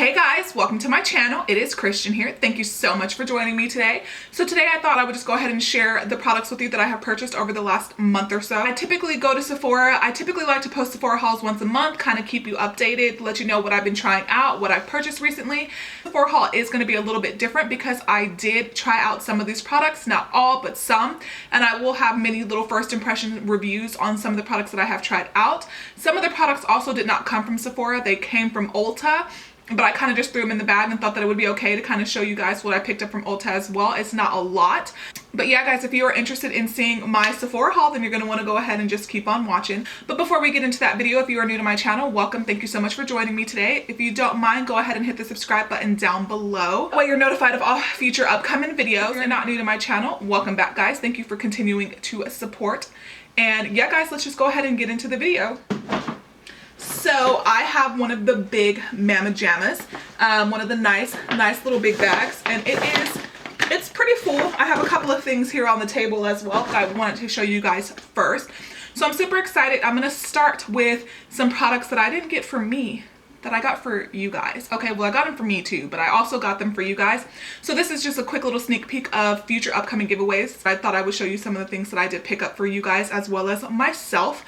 Hey guys, welcome to my channel. It is Christian here. Thank you so much for joining me today. So today I thought I would just go ahead and share the products with you that I have purchased over the last month or so. I typically go to Sephora. I typically like to post Sephora hauls once a month, kind of keep you updated, let you know what I've been trying out, what I've purchased recently. Sephora haul is going to be a little bit different because I did try out some of these products, not all, but some, and I will have many little first impression reviews on some of the products that I have tried out. Some of the products also did not come from Sephora. They came from Ulta. But I kind of just threw them in the bag and thought that it would be okay to kind of show you guys what I picked up from Ulta as well. It's not a lot. But yeah, guys, if you are interested in seeing my Sephora haul, then you're going to want to go ahead and just keep on watching. But before we get into that video, if you are new to my channel, welcome. Thank you so much for joining me today. If you don't mind, go ahead and hit the subscribe button down below. That way you're notified of all future upcoming videos. If you're not new to my channel, welcome back, guys. Thank you for continuing to support. And yeah, guys, let's just go ahead and get into the video. So I have one of the big Mama Jammas, one of the nice little big bags, and it's pretty full. I have a couple of things here on the table as well that I wanted to show you guys first. So I'm super excited. I'm going to start with some products that I didn't get for me, that I got for you guys. Okay, well, I got them for me too, but I also got them for you guys. So this is just a quick little sneak peek of future upcoming giveaways. I thought I would show you some of the things that I did pick up for you guys as well as myself.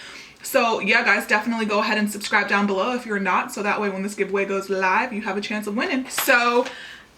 So yeah, guys, definitely go ahead and subscribe down below if you're not, so that way when this giveaway goes live, you have a chance of winning. So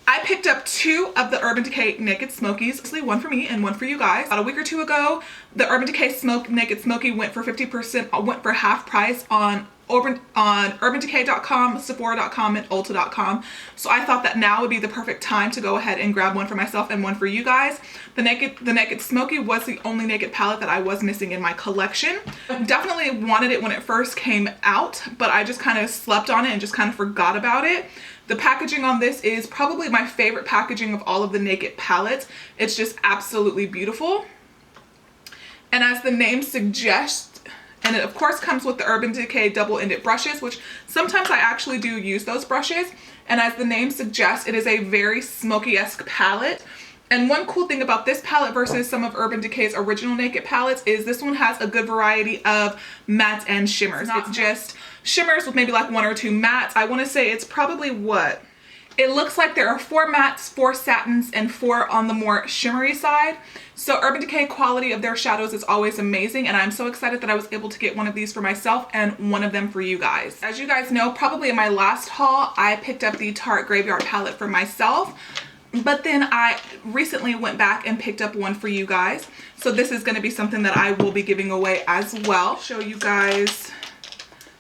I picked up two of the Urban Decay Naked Smokies, actually one for me and one for you guys. About a week or two ago, the Urban Decay Naked Smoky went for 50%, went for half price on urbandecay.com, sephora.com, and ulta.com. So I thought that now would be the perfect time to go ahead and grab one for myself and one for you guys. The Naked Smoky was the only naked palette that I was missing in my collection. I definitely wanted it when it first came out, but I just kind of slept on it and just kind of forgot about it. The packaging on this is probably my favorite packaging of all of the naked palettes. It's just absolutely beautiful. And as the name suggests, and it of course comes with the Urban Decay double-ended brushes, which sometimes I actually do use those brushes. And as the name suggests, it is a very smoky-esque palette. And one cool thing about this palette versus some of Urban Decay's original naked palettes is this one has a good variety of mattes and shimmers. It's just shimmers with maybe like one or two mattes. I want to say it's probably what? It looks like there are 4 mattes, 4 satins, and 4 on the more shimmery side. So Urban Decay quality of their shadows is always amazing, and I'm so excited that I was able to get one of these for myself and one of them for you guys. As you guys know, probably in my last haul, I picked up the Tarte Graveyard palette for myself, but then I recently went back and picked up one for you guys. So this is going to be something that I will be giving away as well. Show you guys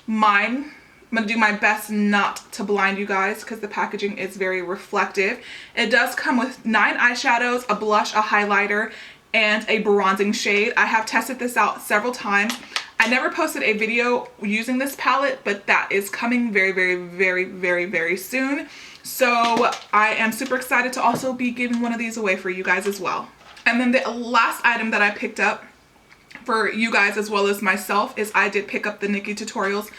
mine. I'm going to do my best not to blind you guys because the packaging is very reflective. It does come with 9 eyeshadows, a blush, a highlighter, and a bronzing shade. I have tested this out several times. I never posted a video using this palette, but that is coming very soon. So I am super excited to also be giving one of these away for you guys as well. And then the last item that I picked up for you guys as well as myself is I did pick up the Naked Tutorials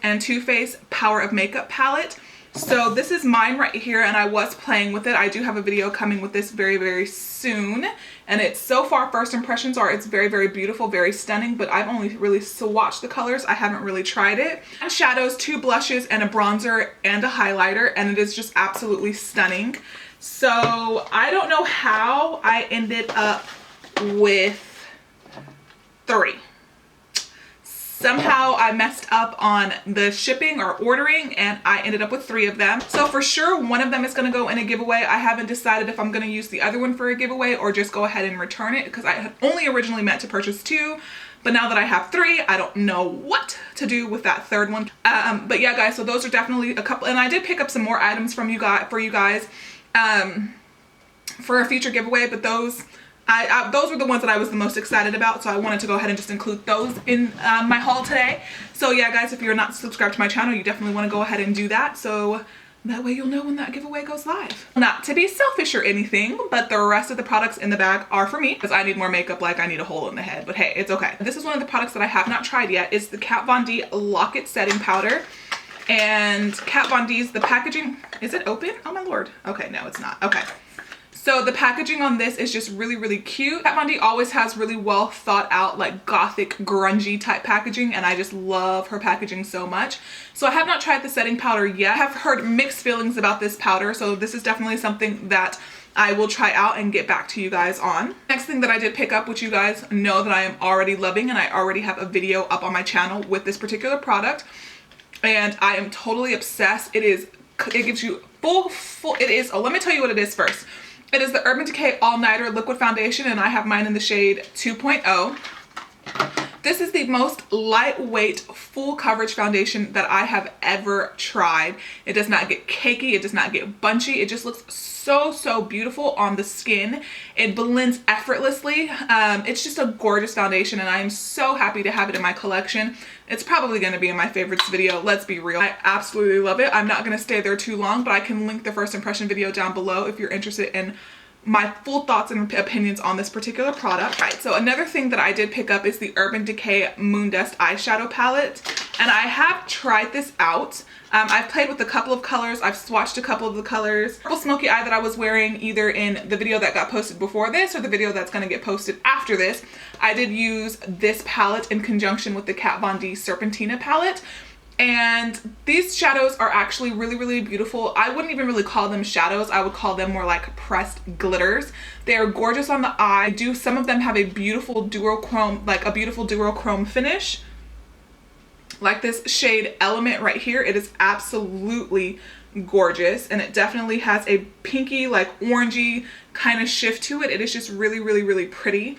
and Too Faced Power of Makeup palette. So this is mine right here, and I was playing with it. I do have a video coming with this very soon, and it's so far first impressions are it's very beautiful, very stunning, but I've only really swatched the colors. I haven't really tried it. Shadows, 2 blushes, and a bronzer and a highlighter, and it is just absolutely stunning. So I don't know how I ended up with 3. Somehow I messed up on the shipping or ordering, and I ended up with 3 of them. So for sure, one of them is going to go in a giveaway. I haven't decided if I'm going to use the other one for a giveaway or just go ahead and return it, because I had only originally meant to purchase 2. But now that I have 3, I don't know what to do with that 3rd one. But yeah, guys, so those are definitely a couple. And I did pick up some more items from you guys for a future giveaway, but those were the ones that I was the most excited about, so I wanted to go ahead and just include those in my haul today. So yeah, guys, if you're not subscribed to my channel, you definitely want to go ahead and do that, so that way you'll know when that giveaway goes live. Not to be selfish or anything, but the rest of the products in the bag are for me, because I need more makeup like I need a hole in the head, but hey, it's okay. This is one of the products that I have not tried yet. It's the Kat Von D Lock-It Setting Powder. And Kat Von D's, the packaging, is it open? Oh my lord. Okay, no, it's not. Okay. So the packaging on this is just really, really cute. Kat Von D always has really well thought out, like gothic, grungy type packaging, and I just love her packaging so much. So I have not tried the setting powder yet. I have heard mixed feelings about this powder, so this is definitely something that I will try out and get back to you guys on. Next thing that I did pick up, which you guys know that I am already loving, and I already have a video up on my channel with this particular product, and I am totally obsessed. It gives you full, let me tell you what it is first. It is the Urban Decay All Nighter Liquid Foundation, and I have mine in the shade 2.0. This is the most lightweight full coverage foundation that I have ever tried. It does not get cakey, it does not get bunchy, it just looks so beautiful on the skin. It blends effortlessly. It's just a gorgeous foundation, and I am so happy to have it in my collection. It's probably going to be in my favorites video, let's be real. I absolutely love it. I'm not going to stay there too long, but I can link the first impression video down below if you're interested in my full thoughts and opinions on this particular product. Right, so another thing that I did pick up is the Urban Decay Moondust eyeshadow palette, and I have tried this out. I've played with a couple of colors. I've swatched a couple of the colors. Purple Smoky Eye that I was wearing either in the video that got posted before this or the video that's going to get posted after this. I did use this palette in conjunction with the Kat Von D Serpentina palette. And these shadows are actually really beautiful. I wouldn't even really call them shadows. I would call them more like pressed glitters. They are gorgeous on the eye. Some of them have a beautiful duochrome finish. Like this shade Element right here. It is absolutely gorgeous, and it definitely has a pinky, like orangey kind of shift to it. It is just really pretty.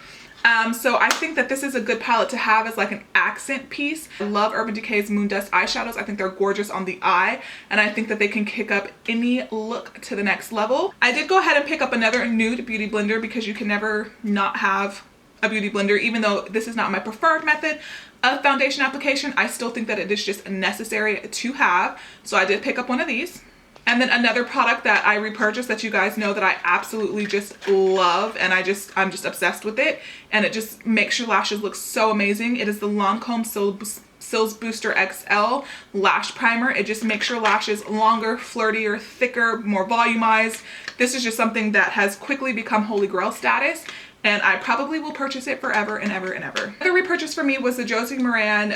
So I think that this is a good palette to have as like an accent piece. I love Urban Decay's Moondust eyeshadows. I think they're gorgeous on the eye, and I think that they can kick up any look to the next level. I did go ahead and pick up another nude beauty blender because you can never not have a beauty blender. Even though this is not my preferred method of foundation application, I still think that it is just necessary to have. So I did pick up one of these. And then another product that I repurchased that you guys know that I absolutely just love, and I'm just obsessed with it, and it just makes your lashes look so amazing. It is the Lancome Cils Booster XL Lash Primer. It just makes your lashes longer, flirtier, thicker, more volumized. This is just something that has quickly become holy grail status, and I probably will purchase it forever and ever and ever. Another repurchase for me was the Josie Maran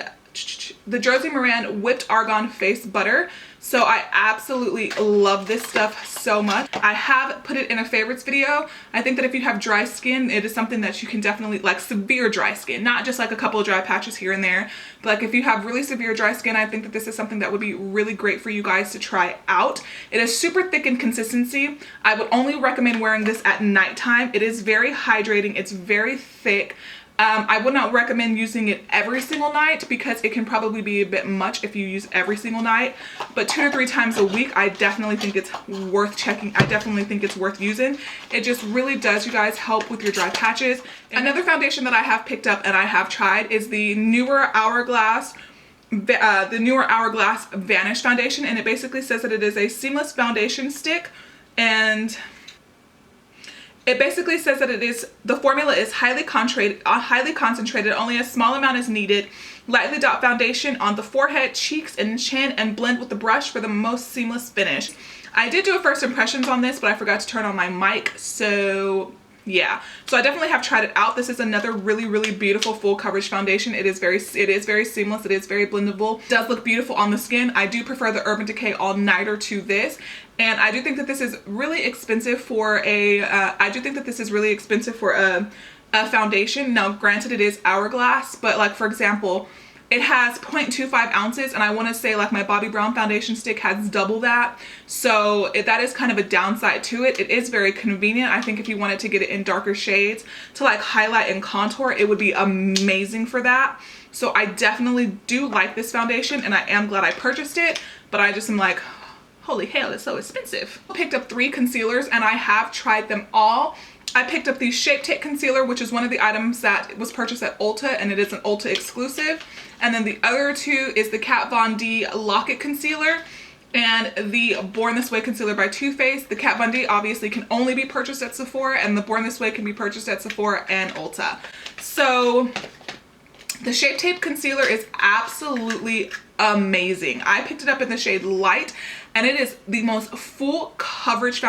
Whipped Argan Face Butter. So I absolutely love this stuff so much. I have put it in a favorites video. I think that if you have dry skin, it is something that you can definitely, like severe dry skin, not just like a couple of dry patches here and there, but like if you have really severe dry skin, I think that this is something that would be really great for you guys to try out. It is super thick in consistency. I would only recommend wearing this at nighttime. It is very hydrating. It's very thick. I would not recommend using it every single night because it can probably be a bit much if you use every single night, but 2 to 3 times a week, I definitely think it's worth checking. I definitely think it's worth using. It just really does, you guys, help with your dry patches. Another foundation that I have picked up and I have tried is the newer Hourglass Vanish Foundation, and it basically says that it is a seamless foundation stick, and it basically says that the formula is highly concentrated, only a small amount is needed. Lightly dot foundation on the forehead, cheeks, and chin, and blend with the brush for the most seamless finish. I did do a first impressions on this, but I forgot to turn on my mic, so yeah. So I definitely have tried it out. This is another really beautiful full coverage foundation. It is very seamless. It is very blendable. It does look beautiful on the skin. I do prefer the Urban Decay All Nighter to this. And I do think that this is really expensive for a foundation. Now, granted, it is Hourglass, but like, for example, it has 0.25 ounces, and I want to say like my Bobbi Brown foundation stick has double that. So that is kind of a downside to it. It is very convenient. I think if you wanted to get it in darker shades to like highlight and contour, it would be amazing for that. So I definitely do like this foundation, and I am glad I purchased it, but I just am like, holy hell, it's so expensive. I picked up 3 concealers, and I have tried them all. I picked up the Shape Tape Concealer, which is one of the items that was purchased at Ulta, and it is an Ulta exclusive. And then the other 2 is the Kat Von D Lock-It Concealer and the Born This Way Concealer by Too Faced. The Kat Von D obviously can only be purchased at Sephora, and the Born This Way can be purchased at Sephora and Ulta. So the Shape Tape Concealer is absolutely amazing. I picked it up in the shade Light, and it is the most full coverage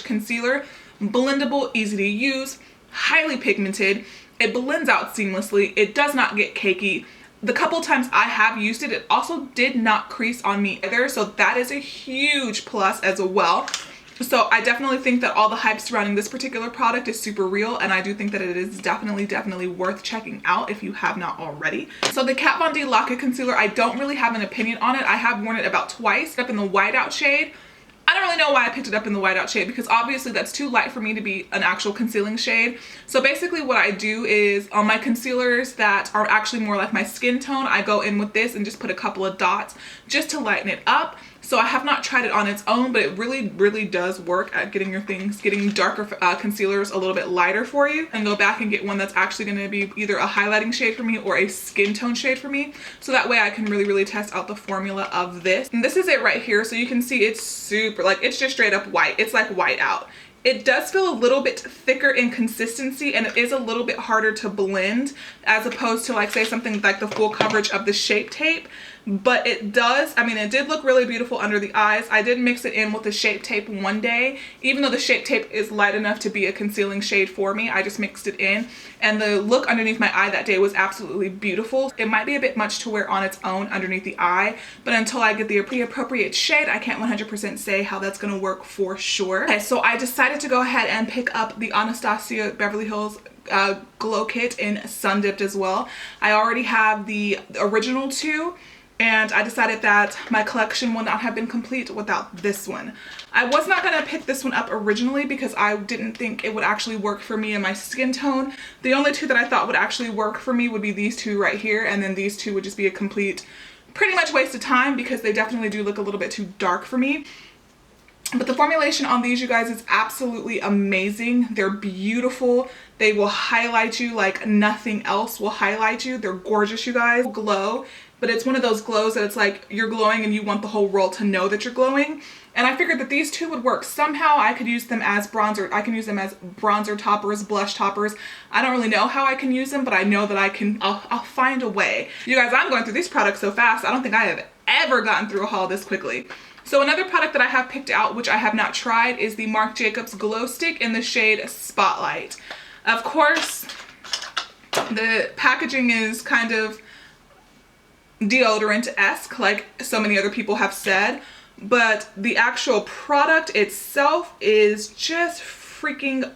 concealer, blendable, easy to use, highly pigmented. It blends out seamlessly. It does not get cakey. The couple times I have used it, it also did not crease on me either, so that is a huge plus as well. So I definitely think that all the hype surrounding this particular product is super real, and I do think that it is definitely worth checking out if you have not already. So the Kat Von D Lock-It Concealer, I don't really have an opinion on it. I have worn it about twice, up in the whiteout shade. I don't really know why I picked it up in the whiteout shade, because obviously that's too light for me to be an actual concealing shade. So basically what I do is on my concealers that are actually more like my skin tone, I go in with this and just put a couple of dots just to lighten it up. So I have not tried it on its own, but it really does work at getting getting darker concealers a little bit lighter for you. And go back and get one that's actually going to be either a highlighting shade for me or a skin tone shade for me. So that way I can really test out the formula of this. And this is it right here. So you can see it's super, like, it's just straight up white. It's like white out. It does feel a little bit thicker in consistency, and it is a little bit harder to blend as opposed to, like, say something like the full coverage of the Shape Tape. But it does, I mean, it did look really beautiful under the eyes. I did mix it in with the Shape Tape one day, even though the Shape Tape is light enough to be a concealing shade for me. I just mixed it in, and the look underneath my eye that day was absolutely beautiful. It might be a bit much to wear on its own underneath the eye, but until I get the appropriate shade, I can't 100% say how that's going to work for sure. Okay, so I decided to go ahead and pick up the Anastasia Beverly Hills Glow Kit in Sun Dipped as well. I already have the original two, and I decided that my collection will not have been complete without this one. I was not going to pick this one up originally because I didn't think it would actually work for me and my skin tone. The only two that I thought would actually work for me would be these two right here, and then these two would just be a complete, pretty much waste of time because they definitely do look a little bit too dark for me. But the formulation on these, you guys, is absolutely amazing. They're beautiful. They will highlight you like nothing else will highlight you. They're gorgeous, you guys. Glow, but it's one of those glows that it's like you're glowing and you want the whole world to know that you're glowing. And I figured that these two would work. Somehow I could use them as bronzer. I can use them as bronzer toppers, blush toppers. I don't really know how I can use them, but I know that I can, I'll find a way. You guys, I'm going through these products so fast. I don't think I have ever gotten through a haul this quickly. So another product that I have picked out, which I have not tried, is the Marc Jacobs Glow Stick in the shade Spotlight. Of course, the packaging is kind of deodorant-esque, like so many other people have said, but the actual product itself is just freaking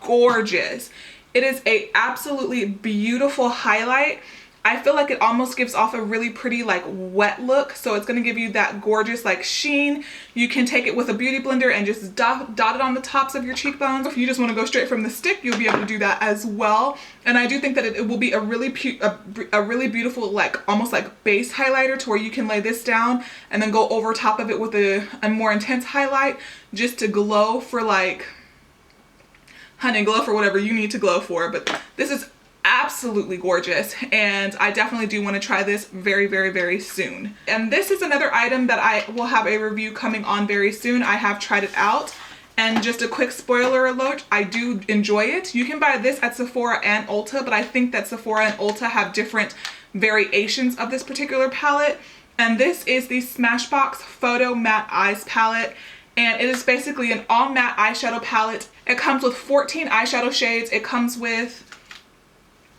gorgeous. It is a absolutely beautiful highlight. I feel like it almost gives off a really pretty like wet look, so it's going to give you that gorgeous like sheen. You can take it with a beauty blender and just dot it on the tops of your cheekbones. If you just want to go straight from the stick, you'll be able to do that as well. And I do think that it will be a really beautiful, like almost like base highlighter, to where you can lay this down and then go over top of it with a more intense highlight just to glow for, like, honey, glow for whatever you need to glow for. But this is absolutely gorgeous, and I definitely do want to try this very soon. And this is another item that I will have a review coming on very soon. I have tried it out, and just a quick spoiler alert, I do enjoy it. You can buy this at Sephora and Ulta, but I think that Sephora and Ulta have different variations of this particular palette. And this is the Smashbox Photo Matte Eyes palette, and it is basically an all matte eyeshadow palette. It comes with 14 eyeshadow shades.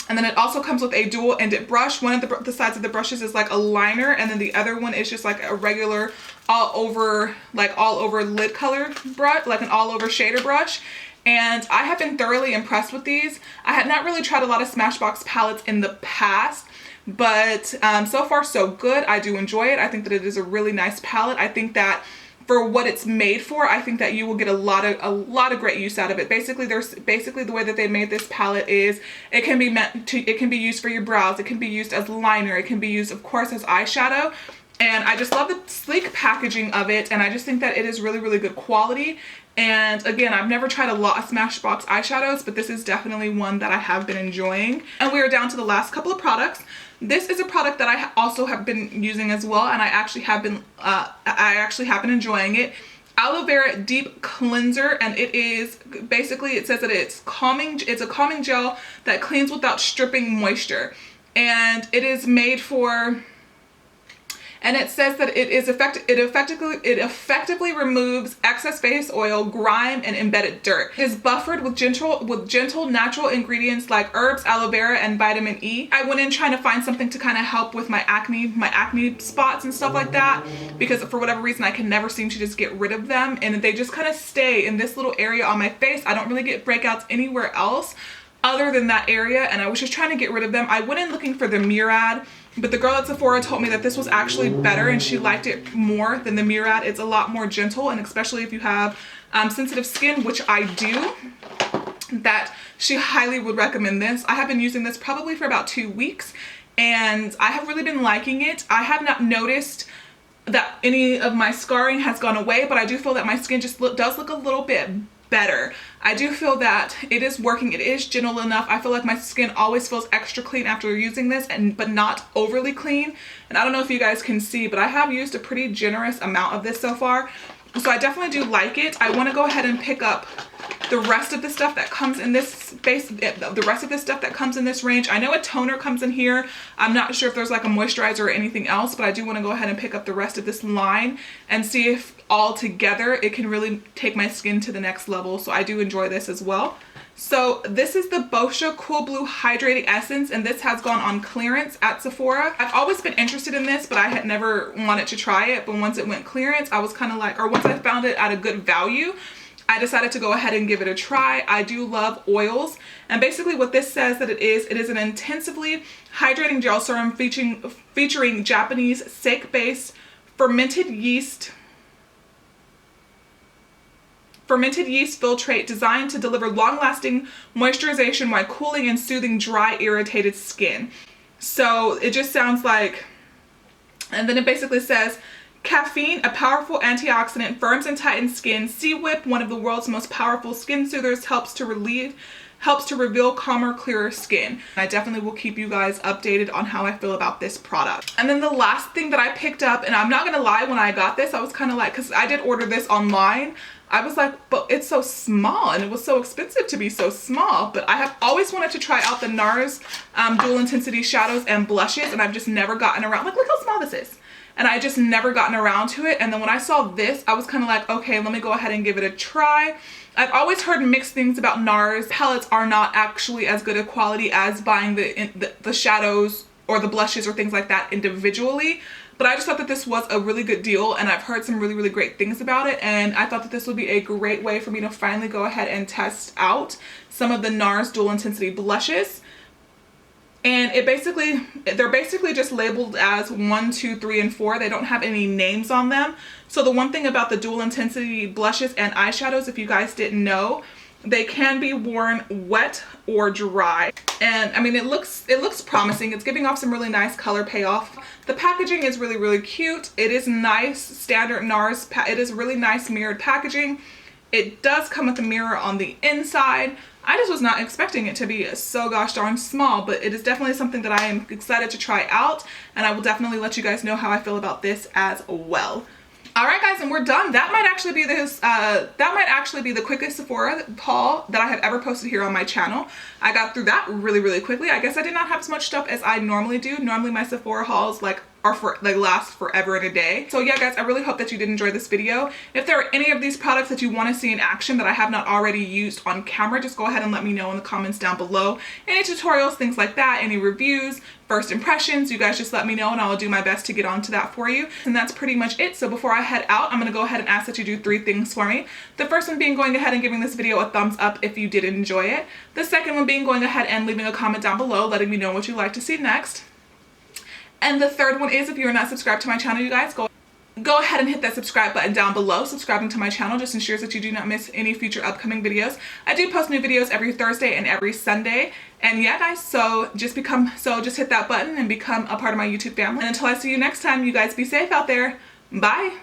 And then it also comes with a dual-ended brush. One of the sides of the brushes is like a liner, and then the other one is just like a regular all over lid color brush, like an all over shader brush. And I have been thoroughly impressed with these. I had not really tried a lot of Smashbox palettes in the past, but so far so good. I do enjoy it. I think that it is a really nice palette. I think that for what it's made for, I think that you will get a lot of great use out of it. Basically, the way that they made this palette is it can be used for your brows, it can be used as liner, it can be used, of course, as eyeshadow. And I just love the sleek packaging of it, and I just think that it is really good quality. And again, I've never tried a lot of Smashbox eyeshadows, but this is definitely one that I have been enjoying. And we are down to the last couple of products. This is a product that I also have been using as well, and I actually have been enjoying it. Aloe Vera Deep Cleanser, and it is basically, it says that it's a calming gel that cleans without stripping moisture. And it is made for and it says that it effectively removes excess face oil, grime, and embedded dirt. It is buffered with gentle natural ingredients like herbs, aloe vera, and vitamin E. I went in trying to find something to kind of help with my acne spots and stuff like that, because for whatever reason I can never seem to just get rid of them, and they just kind of stay in this little area on my face. I don't really get breakouts anywhere else other than that area, and I was just trying to get rid of them. I went in looking for the Murad, but the girl at Sephora told me that this was actually better and she liked it more than the Murad. It's a lot more gentle, and especially if you have sensitive skin, which I do, that she highly would recommend this. I have been using this probably for about 2 weeks, and I have really been liking it. I have not noticed that any of my scarring has gone away, but I do feel that my skin just does look a little bit better. I do feel that it is working. It is gentle enough. I feel like my skin always feels extra clean after using this, but not overly clean. And I don't know if you guys can see, but I have used a pretty generous amount of this so far. So I definitely do like it. I want to go ahead and pick up the rest of the stuff that comes in this space, the rest of the stuff that comes in this range. I know a toner comes in here. I'm not sure if there's like a moisturizer or anything else, but I do want to go ahead and pick up the rest of this line and see if all together it can really take my skin to the next level. So I do enjoy this as well. So this is the Boscia Cool Blue Hydrating Essence, and this has gone on clearance at Sephora. I've always been interested in this, but I had never wanted to try it. But once it went clearance, I was kind of like, or once I found it at a good value, I decided to go ahead and give it a try. I do love oils, and basically what this says that it is an intensively hydrating gel serum featuring Japanese sake-based fermented yeast filtrate designed to deliver long-lasting moisturization while cooling and soothing dry, irritated skin. So it just sounds like, and then it basically says, caffeine, a powerful antioxidant, firms and tightens skin. Sea Whip, one of the world's most powerful skin soothers, helps to reveal calmer, clearer skin. I definitely will keep you guys updated on how I feel about this product. And then the last thing that I picked up, and I'm not gonna lie, when I got this, I was kind of like, because I did order this online, I was like, but it's so small, and it was so expensive to be so small. But I have always wanted to try out the Nars dual intensity shadows and blushes, and I've just never gotten around. Like, look how small this is. And I just never gotten around to it. And then when I saw this, I was kind of like, okay, let me go ahead and give it a try. I've always heard mixed things about Nars. Palettes are not actually as good a quality as buying the shadows or the blushes or things like that individually. But I just thought that this was a really good deal, and I've heard some really, really great things about it. And I thought that this would be a great way for me to finally go ahead and test out some of the Nars dual intensity blushes. And they're basically just labeled as 1, 2, 3, and 4. They don't have any names on them. So the one thing about the dual intensity blushes and eyeshadows, if you guys didn't know, they can be worn wet or dry. And I mean, it looks promising. It's giving off some really nice color payoff. The packaging is really, really cute. It is nice, standard Nars. It is really nice mirrored packaging. It does come with a mirror on the inside. I just was not expecting it to be so gosh darn small, but it is definitely something that I am excited to try out, and I will definitely let you guys know how I feel about this as well. All right, guys, and we're done. That might actually be the quickest Sephora haul that I have ever posted here on my channel. I got through that really, really quickly. I guess I did not have as much stuff as I normally do. Normally my Sephora hauls last forever and a day. So yeah, guys, I really hope that you did enjoy this video. If there are any of these products that you want to see in action that I have not already used on camera, just go ahead and let me know in the comments down below. Any tutorials, things like that, any reviews, first impressions, you guys just let me know and I will do my best to get onto that for you. And that's pretty much it. So before I head out, I'm going to go ahead and ask that you do 3 things for me. The first one being going ahead and giving this video a thumbs up if you did enjoy it. The second one being going ahead and leaving a comment down below letting me know what you'd like to see next. And the third one is, if you're not subscribed to my channel, you guys, go ahead and hit that subscribe button down below. Subscribing to my channel just ensures that you do not miss any future upcoming videos. I do post new videos every Thursday and every Sunday. And yeah, guys, so just hit that button and become a part of my YouTube family. And until I see you next time, you guys be safe out there. Bye.